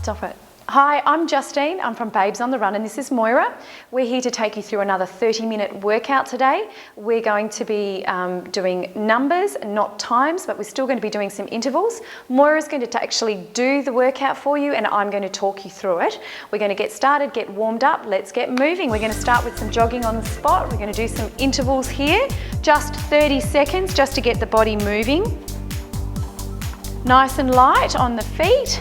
Stop it. Hi, I'm Justine. I'm from Babes on the Run and this is Moira. We're here to take you through another 30-minute workout today. We're going to be doing numbers, not times, but we're still going to be doing some intervals. Moira's going to actually do the workout for you and I'm going to talk you through it. We're going to get started, get warmed up, let's get moving. We're going to start with some jogging on the spot. We're going to do some intervals here, just 30 seconds just to get the body moving. Nice and light on the feet.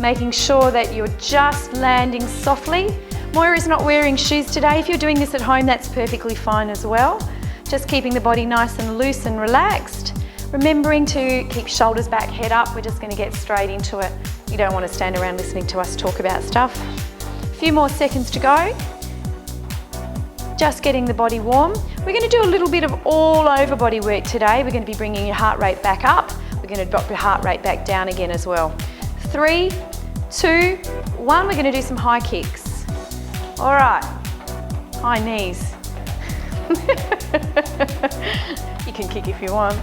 Making sure that you're just landing softly. Moira's not wearing shoes today. If you're doing this at home, that's perfectly fine as well. Just keeping the body nice and loose and relaxed. Remembering to keep shoulders back, head up. We're just going to get straight into it. You don't want to stand around listening to us talk about stuff. A few more seconds to go. Just getting the body warm. We're going to do a little bit of all over body work today. We're going to be bringing your heart rate back up. We're going to drop your heart rate back down again as well. 3, 2, 1, we're going to do some high kicks. All right, high knees. You can kick if you want.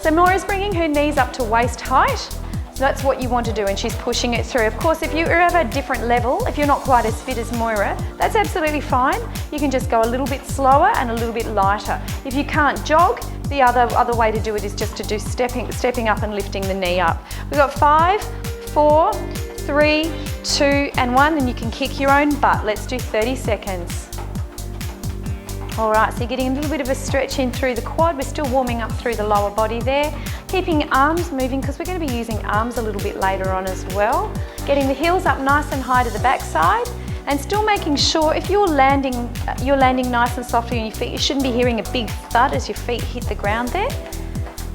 So Moira's bringing her knees up to waist height. So that's what you want to do and she's pushing it through. Of course, if you're at a different level, if you're not quite as fit as Moira, that's absolutely fine. You can just go a little bit slower and a little bit lighter. If you can't jog, the other way to do it is just to do stepping up and lifting the knee up. We've got 5, 4, 3, 2 and 1 and you can kick your own butt. Let's do 30 seconds. All right, so you're getting a little bit of a stretch in through the quad. We're still warming up through the lower body there. Keeping arms moving because we're going to be using arms a little bit later on as well. Getting the heels up nice and high to the back side and still making sure if you're landing nice and softly on your feet, you shouldn't be hearing a big thud as your feet hit the ground there.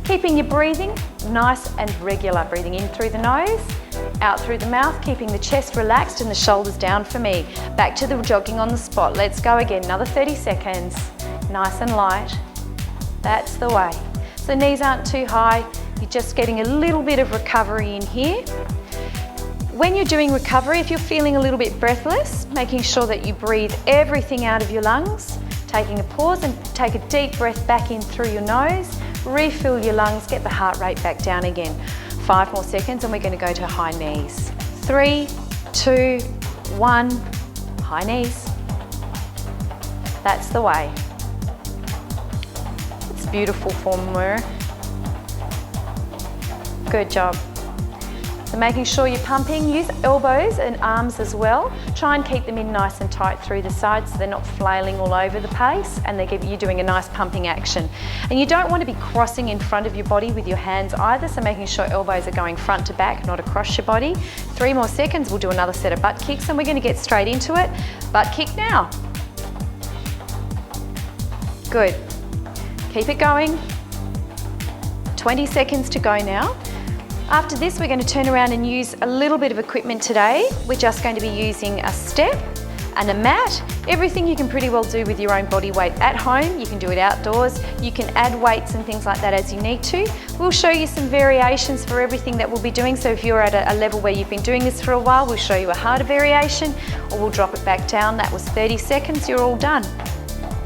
Keeping your breathing nice and regular. Breathing in through the nose, out through the mouth, keeping the chest relaxed and the shoulders down for me. Back to the jogging on the spot. Let's go again, another 30 seconds. Nice and light. That's the way. So knees aren't too high. You're just getting a little bit of recovery in here. When you're doing recovery, if you're feeling a little bit breathless, making sure that you breathe everything out of your lungs, taking a pause and take a deep breath back in through your nose, refill your lungs, get the heart rate back down again. 5 more seconds and we're going to go to high knees. 3, 2, 1, high knees. That's the way. It's beautiful form, Moira. Good job. So making sure you're pumping, use elbows and arms as well. Try and keep them in nice and tight through the sides so they're not flailing all over the place and you're doing a nice pumping action. And you don't want to be crossing in front of your body with your hands either, so making sure elbows are going front to back, not across your body. 3 more seconds, we'll do another set of butt kicks and we're going to get straight into it. Butt kick now. Good. Keep it going. 20 seconds to go now. After this, we're going to turn around and use a little bit of equipment today. We're just going to be using a step and a mat. Everything you can pretty well do with your own body weight at home. You can do it outdoors. You can add weights and things like that as you need to. We'll show you some variations for everything that we'll be doing. So if you're at a level where you've been doing this for a while, we'll show you a harder variation or we'll drop it back down. That was 30 seconds, you're all done.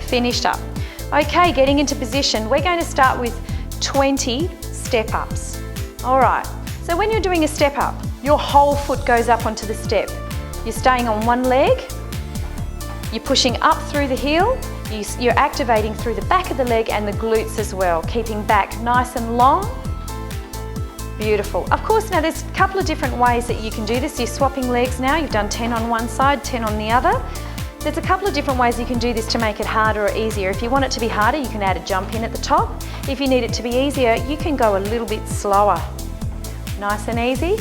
Finished up. Okay, getting into position. We're going to start with 20 step ups. All right, so when you're doing a step up, your whole foot goes up onto the step. You're staying on one leg, you're pushing up through the heel, you're activating through the back of the leg and the glutes as well, keeping back nice and long. Beautiful. Of course, now there's a couple of different ways that you can do this. You're swapping legs now, you've done 10 on one side, 10 on the other. There's a couple of different ways you can do this to make it harder or easier. If you want it to be harder, you can add a jump in at the top. If you need it to be easier, you can go a little bit slower. Nice and easy.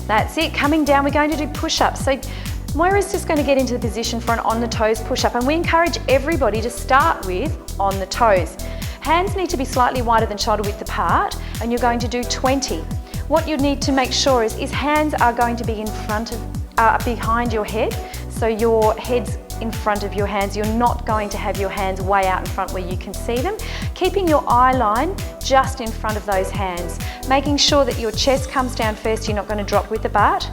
That's it. Coming down, we're going to do push-ups. So Moira's just going to get into the position for an on-the-toes push-up, and we encourage everybody to start with on the toes. Hands need to be slightly wider than shoulder width apart, and you're going to do 20. What you need to make sure is hands are going to be in front of, behind your head. So your head's in front of your hands. You're not going to have your hands way out in front where you can see them. Keeping your eye line just in front of those hands. Making sure that your chest comes down first, you're not going to drop with the butt.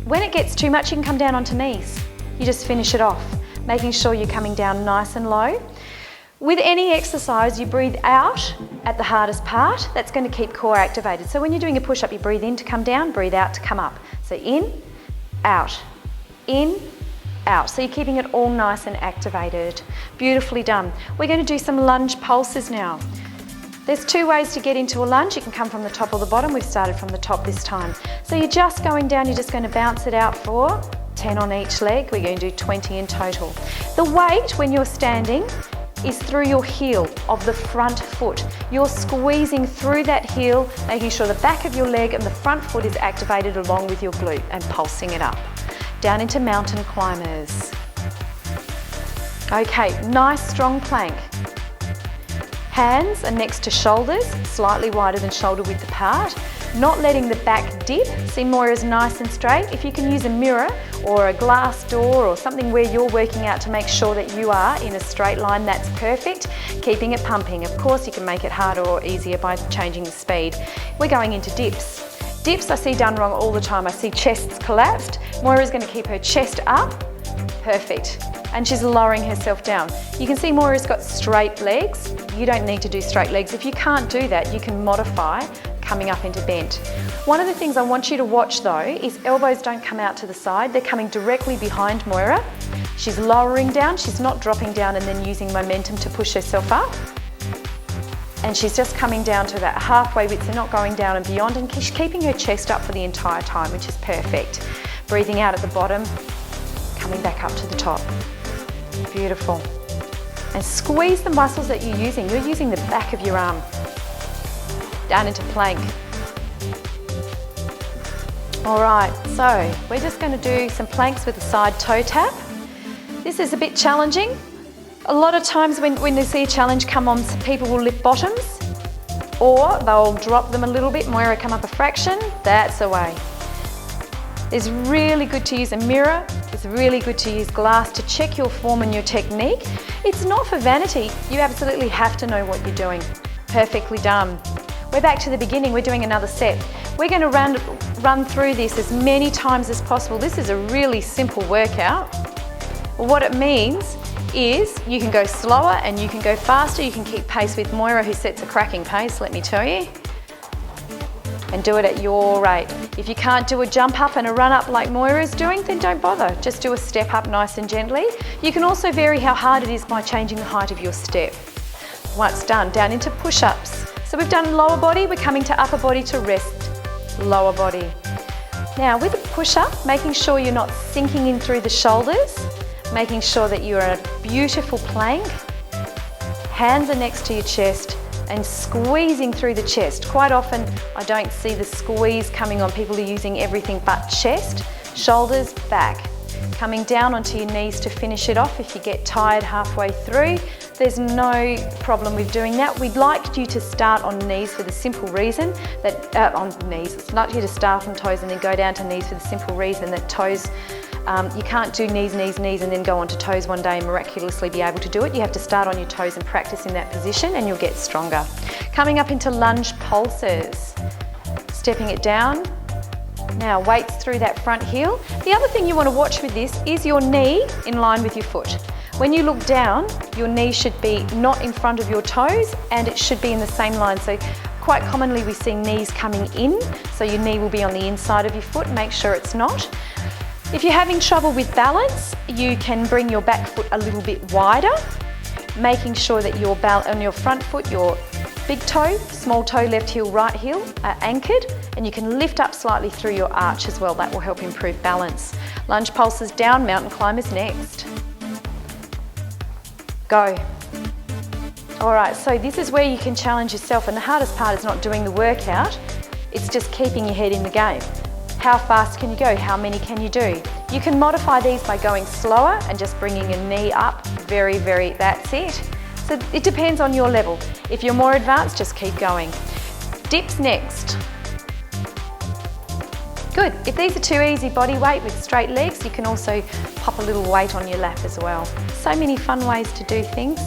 When it gets too much, you can come down onto knees. You just finish it off. Making sure you're coming down nice and low. With any exercise, you breathe out at the hardest part. That's going to keep core activated. So when you're doing a push-up, you breathe in to come down, breathe out to come up. So So in, out, in, out. So you're keeping it all nice and activated. Beautifully done. We're going to do some lunge pulses now. There's two ways to get into a lunge. You can come from the top or the bottom. We've started from the top this time. So you're just going down, you're just going to bounce it out for 10 on each leg. We're going to do 20 in total. The weight when you're standing is through your heel of the front foot. You're squeezing through that heel, making sure the back of your leg and the front foot is activated along with your glute and pulsing it up. Down into mountain climbers. Okay, nice strong plank. Hands are next to shoulders, slightly wider than shoulder width apart. Not letting the back dip. See, Moira's nice and straight. If you can use a mirror or a glass door or something where you're working out to make sure that you are in a straight line, that's perfect. Keeping it pumping. Of course, you can make it harder or easier by changing the speed. We're going into dips. Dips I see done wrong all the time. I see chests collapsed. Moira's going to keep her chest up. Perfect. And she's lowering herself down. You can see Moira's got straight legs. You don't need to do straight legs. If you can't do that, you can modify coming up into bent. One of the things I want you to watch though is elbows don't come out to the side. They're coming directly behind Moira. She's lowering down. She's not dropping down and then using momentum to push herself up. And she's just coming down to that halfway width, so not going down and beyond, and she's keeping her chest up for the entire time, which is perfect. Breathing out at the bottom, coming back up to the top. Beautiful. And squeeze the muscles that you're using. You're using the back of your arm. Down into plank. All right, so we're just going to do some planks with a side toe tap. This is a bit challenging. A lot of times when they see a challenge come on, people will lift bottoms or they'll drop them a little bit. Moira, come up a fraction. That's the way. It's really good to use a mirror. It's really good to use glass to check your form and your technique. It's not for vanity. You absolutely have to know what you're doing. Perfectly done. We're back to the beginning. We're doing another set. We're going to run through this as many times as possible. This is a really simple workout. What it means is you can go slower and you can go faster. You can keep pace with Moira, who sets a cracking pace, let me tell you. And do it at your rate. If you can't do a jump up and a run up like Moira is doing, then don't bother. Just do a step up nice and gently. You can also vary how hard it is by changing the height of your step. Once done, down into push-ups. So we've done lower body, we're coming to upper body to rest lower body. Now with a push-up, making sure you're not sinking in through the shoulders, making sure that you're in a beautiful plank. Hands are next to your chest, and squeezing through the chest. Quite often I don't see the squeeze coming on. People are using everything but chest, shoulders, back. Coming down onto your knees to finish it off if you get tired halfway through. There's no problem with doing that. We'd like you to start on knees for the simple reason that, it's not you to start on toes and then go down to knees for the simple reason that toes, you can't do knees, knees, knees and then go on to toes one day and miraculously be able to do it. You have to start on your toes and practice in that position and you'll get stronger. Coming up into lunge pulses. Stepping it down. Now weights through that front heel. The other thing you want to watch with this is your knee in line with your foot. When you look down, your knee should be not in front of your toes and it should be in the same line. So quite commonly we see knees coming in, so your knee will be on the inside of your foot. Make sure it's not. If you're having trouble with balance, you can bring your back foot a little bit wider, making sure that on your front foot, your big toe, small toe, left heel, right heel are anchored, and you can lift up slightly through your arch as well. That will help improve balance. Lunge pulses down, mountain climbers next. Go. All right, so this is where you can challenge yourself, and the hardest part is not doing the workout, it's just keeping your head in the game. How fast can you go? How many can you do? You can modify these by going slower and just bringing your knee up. That's it. So it depends on your level. If you're more advanced, just keep going. Dips next. Good. If these are too easy body weight with straight legs, you can also pop a little weight on your lap as well. So many fun ways to do things.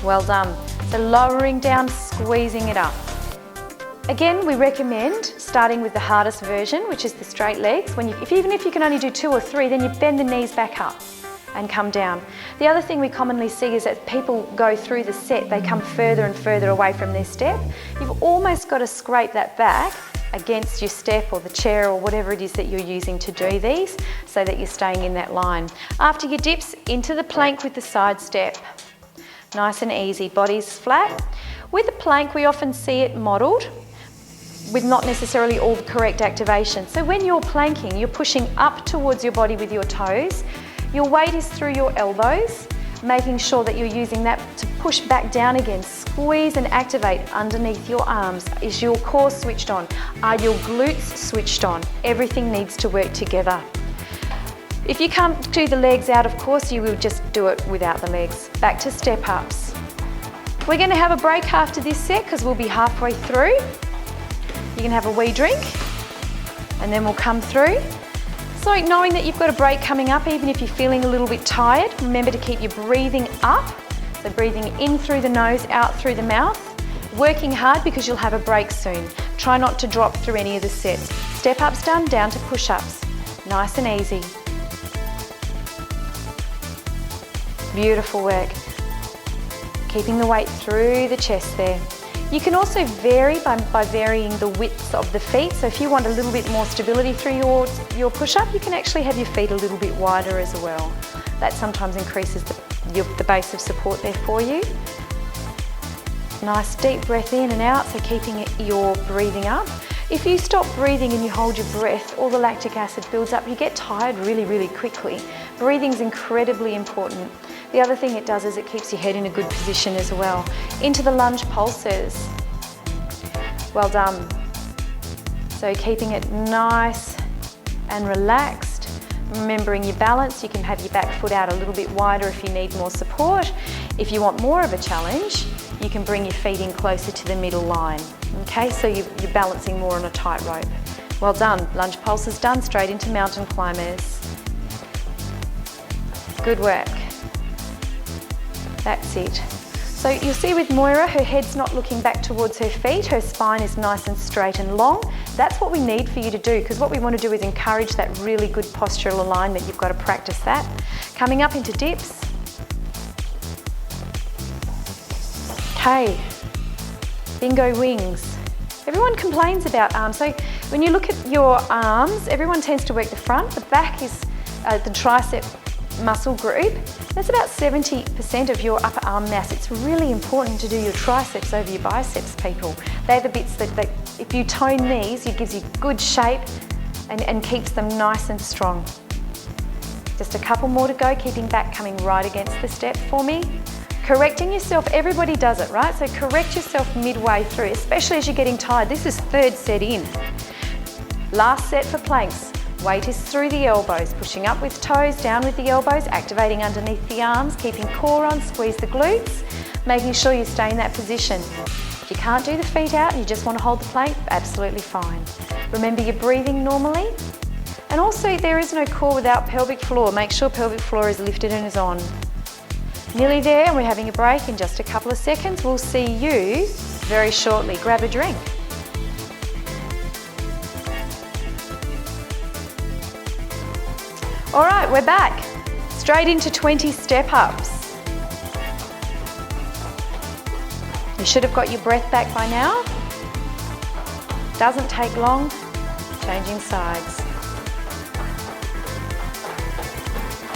Well done. So lowering down, squeezing it up. Again, we recommend starting with the hardest version, which is the straight legs. Even if you can only do 2 or 3, then you bend the knees back up and come down. The other thing we commonly see is that people go through the set, they come further and further away from their step. You've almost got to scrape that back against your step or the chair or whatever it is that you're using to do these, so that you're staying in that line. After your dips, into the plank with the side step. Nice and easy, body's flat. With the plank, we often see it modelled with not necessarily all the correct activation. So when you're planking, you're pushing up towards your body with your toes. Your weight is through your elbows, making sure that you're using that to push back down again. Squeeze and activate underneath your arms. Is your core switched on? Are your glutes switched on? Everything needs to work together. If you can't do the legs out, of course, you will just do it without the legs. Back to step ups. We're going to have a break after this set because we'll be halfway through. You can have a wee drink and then we'll come through. So knowing that you've got a break coming up, even if you're feeling a little bit tired, remember to keep your breathing up. So breathing in through the nose, out through the mouth. Working hard because you'll have a break soon. Try not to drop through any of the sets. Step ups done, down to push ups. Nice and easy. Beautiful work. Keeping the weight through the chest there. You can also vary by varying the widths of the feet. So if you want a little bit more stability through your push-up, you can actually have your feet a little bit wider as well. That sometimes increases the base of support there for you. Nice deep breath in and out, so keeping your breathing up. If you stop breathing and you hold your breath, all the lactic acid builds up. You get tired really, really quickly. Breathing is incredibly important. The other thing it does is it keeps your head in a good position as well. Into the lunge pulses. Well done. So keeping it nice and relaxed. Remembering your balance, you can have your back foot out a little bit wider if you need more support. If you want more of a challenge, you can bring your feet in closer to the middle line. Okay, so you're balancing more on a tight rope. Well done. Lunge pulses done, straight into mountain climbers. Good work. That's it. So you'll see with Moira, her head's not looking back towards her feet, her spine is nice and straight and long. That's what we need for you to do, because what we want to do is encourage that really good postural alignment. You've got to practice that. Coming up into dips. Okay, bingo wings. Everyone complains about arms. So when you look at your arms, everyone tends to work the front. The back is the tricep muscle group. That's about 70% of your upper arm mass. It's really important to do your triceps over your biceps, people. They're the bits that if you tone these, it gives you good shape and keeps them nice and strong. Just a couple more to go, keeping back coming right against the step for me. Correcting yourself, everybody does it, right? So correct yourself midway through, especially as you're getting tired. This is third set in. Last set for planks. Weight is through the elbows, pushing up with toes, down with the elbows, activating underneath the arms, keeping core on, squeeze the glutes, making sure you stay in that position. If you can't do the feet out and you just want to hold the plank, absolutely fine. Remember you're breathing normally. And also there is no core without pelvic floor. Make sure pelvic floor is lifted and is on. Nearly there, and we're having a break in just a couple of seconds. We'll see you very shortly. Grab a drink. All right, we're back. Straight into 20 step-ups. You should have got your breath back by now. Doesn't take long. Changing sides.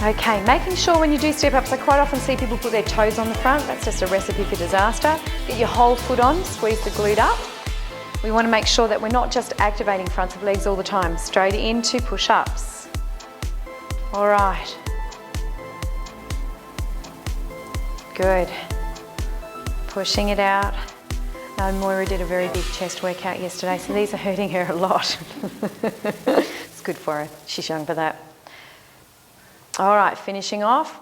Okay, making sure when you do step-ups, I quite often see people put their toes on the front. That's just a recipe for disaster. Get your whole foot on, squeeze the glute up. We want to make sure that we're not just activating fronts of legs all the time. Straight into push-ups. All right. Good. Pushing it out. Now, Moira did a very big chest workout yesterday, so these are hurting her a lot. It's good for her. She's young for that. All right, finishing off.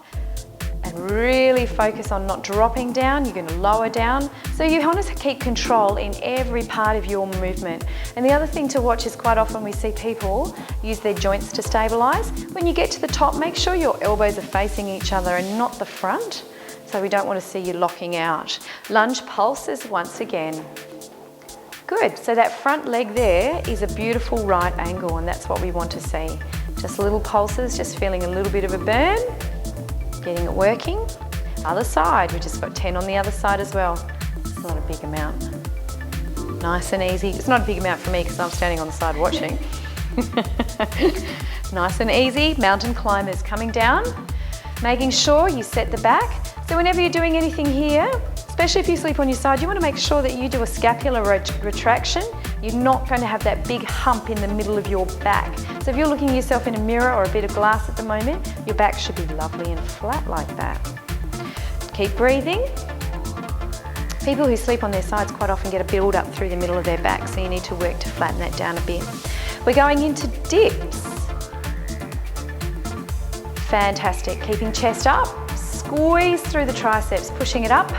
And really focus on not dropping down. You're going to lower down. So you want to keep control in every part of your movement. And the other thing to watch is quite often we see people use their joints to stabilize. When you get to the top, make sure your elbows are facing each other and not the front. So we don't want to see you locking out. Lunge pulses once again. Good, so that front leg there is a beautiful right angle, and that's what we want to see. Just little pulses, just feeling a little bit of a burn. Getting it working. Other side, we just got 10 on the other side as well. It's not a big amount. Nice and easy. It's not a big amount for me because I'm standing on the side watching. Nice and easy. Mountain climbers coming down, making sure you set the back. So whenever you're doing anything here, especially if you sleep on your side, you want to make sure that you do a scapular retraction. You're not going to have that big hump in the middle of your back. So if you're looking at yourself in a mirror or a bit of glass at the moment, your back should be lovely and flat like that. Keep breathing. People who sleep on their sides quite often get a build up through the middle of their back, so you need to work to flatten that down a bit. We're going into dips. Fantastic. Keeping chest up. Squeeze through the triceps, pushing it up.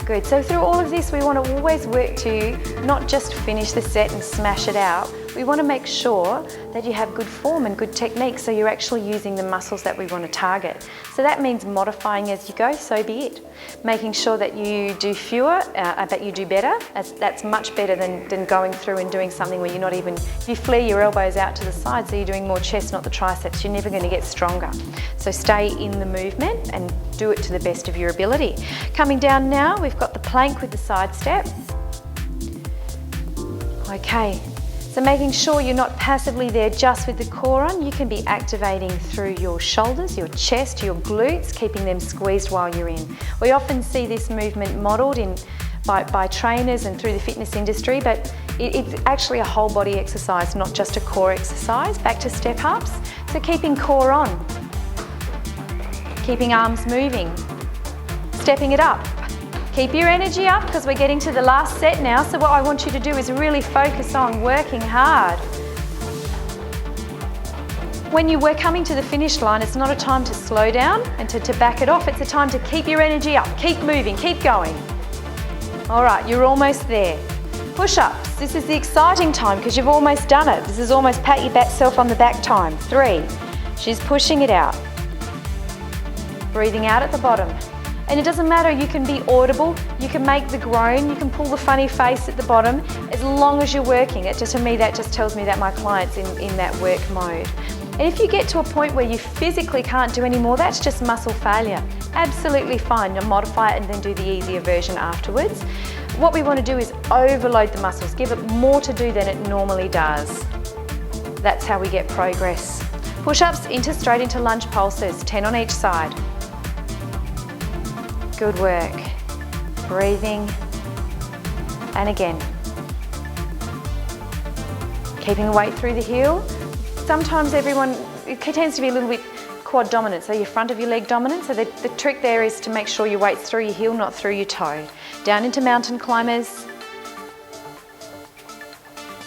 Good. So through all of this, we want to always work to not just finish the set and smash it out. We want to make sure that you have good form and good technique, so you're actually using the muscles that we want to target. So that means modifying as you go, so be it. Making sure that you do fewer, but you do better. That's much better than going through and doing something where you're not even, if you flare your elbows out to the side, so you're doing more chest, not the triceps, you're never going to get stronger. So stay in the movement and do it to the best of your ability. Coming down now, we've got the plank with the side step. Okay. So making sure you're not passively there just with the core on, you can be activating through your shoulders, your chest, your glutes, keeping them squeezed while you're in. We often see this movement modelled by trainers and through the fitness industry, but it's actually a whole body exercise, not just a core exercise. Back to step ups. So keeping core on, keeping arms moving, stepping it up. Keep your energy up because we're getting to the last set now. So what I want you to do is really focus on working hard. When you were coming to the finish line, it's not a time to slow down and to back it off. It's a time to keep your energy up, keep moving, keep going. All right, you're almost there. Push-ups. This is the exciting time because you've almost done it. This is almost pat yourself on the back time. 3. She's pushing it out. Breathing out at the bottom. And it doesn't matter, you can be audible, you can make the groan, you can pull the funny face at the bottom, as long as you're working. To me, that just tells me that my client's in that work mode. And if you get to a point where you physically can't do any more, that's just muscle failure. Absolutely fine. You'll modify it and then do the easier version afterwards. What we want to do is overload the muscles, give it more to do than it normally does. That's how we get progress. Push-ups straight into lunge pulses, 10 on each side. Good work. Breathing. And again. Keeping the weight through the heel. Sometimes it tends to be a little bit quad dominant, so your front of your leg dominant. So the trick there is to make sure your weight's through your heel, not through your toe. Down into mountain climbers.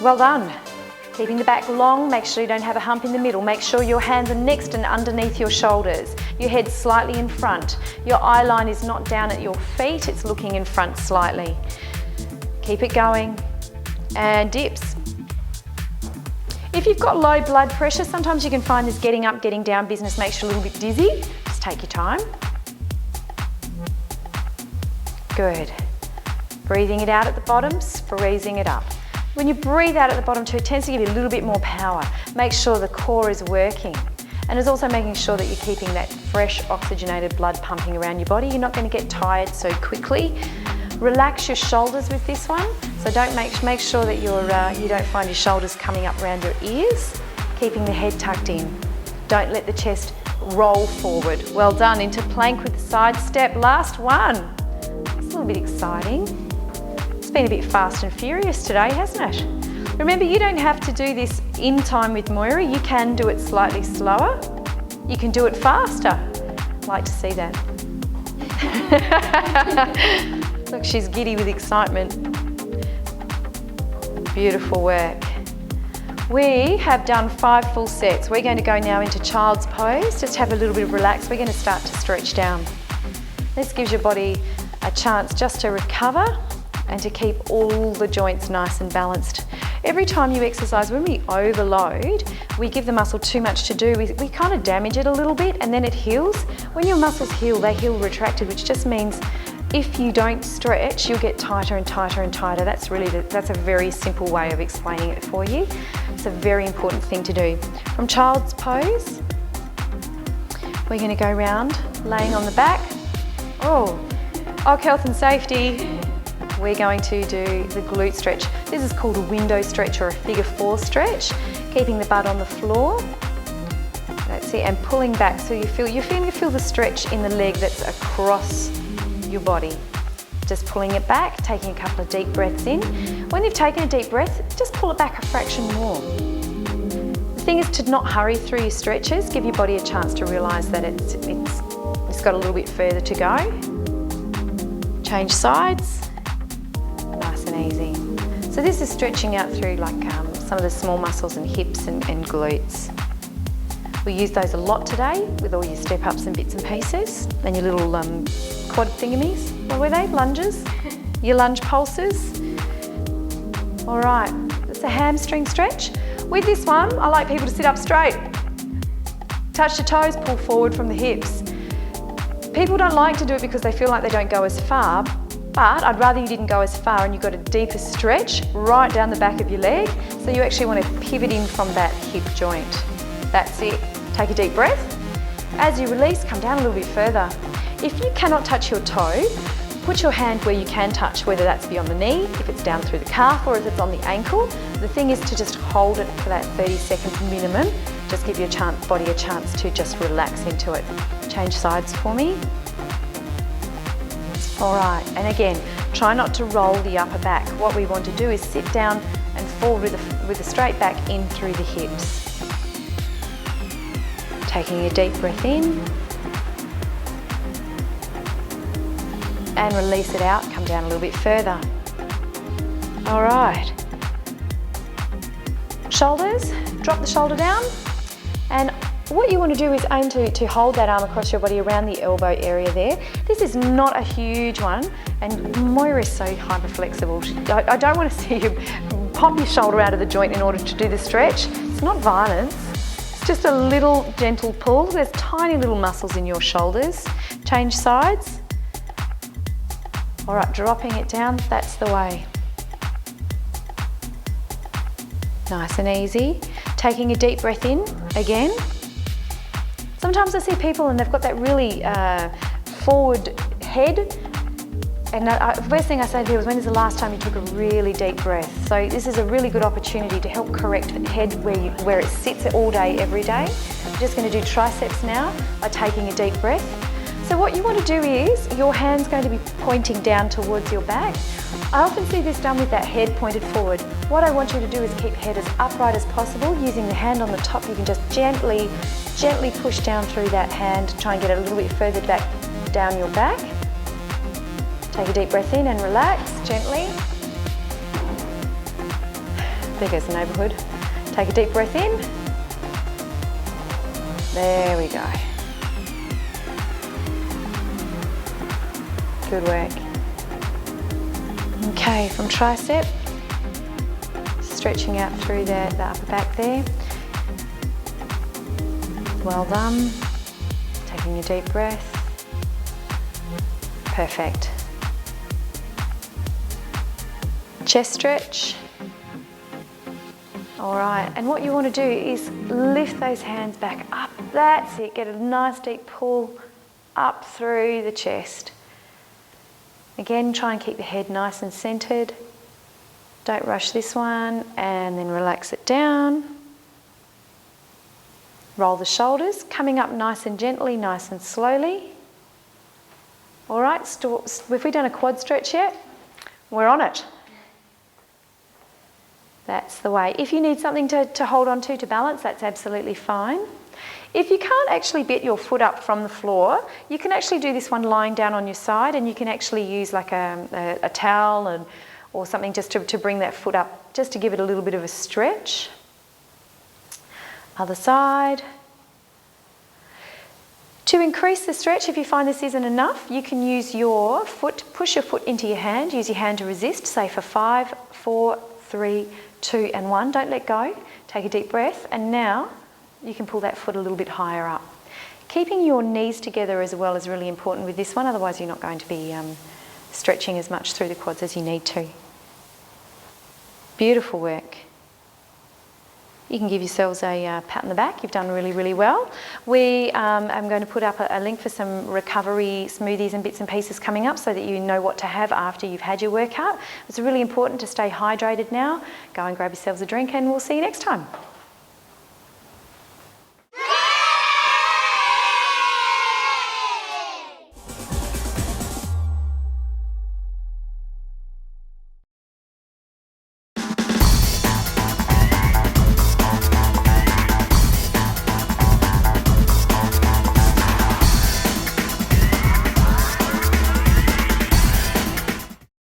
Well done. Keeping the back long, make sure you don't have a hump in the middle. Make sure your hands are next and underneath your shoulders. Your head's slightly in front. Your eye line is not down at your feet, it's looking in front slightly. Keep it going. And dips. If you've got low blood pressure, sometimes you can find this getting up, getting down business makes you a little bit dizzy. Just take your time. Good. Breathing it out at the bottom, squeezing it up. When you breathe out at the bottom too, it tends to give you a little bit more power. Make sure the core is working. And it's also making sure that you're keeping that fresh oxygenated blood pumping around your body. You're not going to get tired so quickly. Relax your shoulders with this one. So don't make sure that you don't find your shoulders coming up around your ears. Keeping the head tucked in. Don't let the chest roll forward. Well done. Into plank with the side step. Last one. It's a little bit exciting. It's been a bit fast and furious today, hasn't it? Remember, you don't have to do this in time with Moira. You can do it slightly slower. You can do it faster. I'd like to see that. Look, she's giddy with excitement. Beautiful work. We have done 5 full sets. We're going to go now into child's pose. Just have a little bit of relax. We're going to start to stretch down. This gives your body a chance just to recover and to keep all the joints nice and balanced. Every time you exercise, when we overload, we give the muscle too much to do. We kind of damage it a little bit and then it heals. When your muscles heal, they heal retracted, which just means if you don't stretch, you'll get tighter and tighter and tighter. That's a very simple way of explaining it for you. It's a very important thing to do. From child's pose, we're going to go round, laying on the back. Oh, health and safety. we're going to do the glute stretch. This is called a window stretch or a figure 4 stretch, keeping the butt on the floor. That's it, and pulling back so you feel the stretch in the leg that's across your body. Just pulling it back, taking a couple of deep breaths in. When you've taken a deep breath, just pull it back a fraction more. The thing is to not hurry through your stretches. Give your body a chance to realise that it's got a little bit further to go. Change sides, nice and easy. So this is stretching out through like some of the small muscles and hips and glutes. We use those a lot today with all your step-ups and bits and pieces and your little quad thingamies. What were they? Lunges? Your lunge pulses. All right, it's a hamstring stretch. With this one, I like people to sit up straight. Touch the toes, pull forward from the hips. People don't like to do it because they feel like they don't go as far, but I'd rather you didn't go as far and you've got a deeper stretch right down the back of your leg, so you actually want to pivot in from that hip joint. That's it. Take a deep breath. As you release, come down a little bit further. If you cannot touch your toe, put your hand where you can touch, whether that's beyond the knee, if it's down through the calf, or if it's on the ankle. The thing is to just hold it for that 30 seconds minimum. Just give your body a chance to just relax into it. Change sides for me. All right, and again, try not to roll the upper back. What we want to do is sit down and fall with a straight back in through the hips. Taking a deep breath in and release it out, come down a little bit further. All right. Shoulders, drop the shoulder down, and what you want to do is aim to hold that arm across your body around the elbow area there. This is not a huge one, and Moira is so hyper flexible. I don't want to see you pop your shoulder out of the joint in order to do the stretch. It's not violence. Just a little gentle pull. There's tiny little muscles in your shoulders. Change sides. All right, dropping it down, that's the way. Nice and easy. Taking a deep breath in again. Sometimes I see people and they've got that really forward head. And the first thing I say to people is, when is the last time you took a really deep breath? So this is a really good opportunity to help correct the head where it sits all day, every day. I'm just going to do triceps now by taking a deep breath. So what you want to do is, your hand's going to be pointing down towards your back. I often see this done with that head pointed forward. What I want you to do is keep head as upright as possible. Using the hand on the top, you can just gently push down through that hand, try and get it a little bit further back down your back. Take a deep breath in and relax gently. There goes the neighbourhood. Take a deep breath in. There we go. Good work. Okay, from tricep, stretching out through the upper back there. Well done. Taking a deep breath. Perfect. Chest stretch. All right, and what you want to do is lift those hands back up. That's it, get a nice deep pull up through the chest. Again, try and keep the head nice and centered. Don't rush this one, and then relax it down. Roll the shoulders, coming up nice and gently, nice and slowly. All right, have we done a quad stretch yet? We're on it. That's the way. If you need something to hold on to balance, that's absolutely fine. If you can't actually get your foot up from the floor, you can actually do this one lying down on your side, and you can actually use like a towel or something just to bring that foot up, just to give it a little bit of a stretch. Other side. To increase the stretch, if you find this isn't enough, you can use your foot, push your foot into your hand, use your hand to resist, say for 5, 4, 3, 2 and 1. Don't let go. Take a deep breath, and now you can pull that foot a little bit higher up. Keeping your knees together as well is really important with this one, otherwise you're not going to be stretching as much through the quads as you need to. Beautiful work. You can give yourselves a pat on the back. You've done really, really well. I'm going to put up a link for some recovery smoothies and bits and pieces coming up so that you know what to have after you've had your workout. It's really important to stay hydrated now. Go and grab yourselves a drink and we'll see you next time.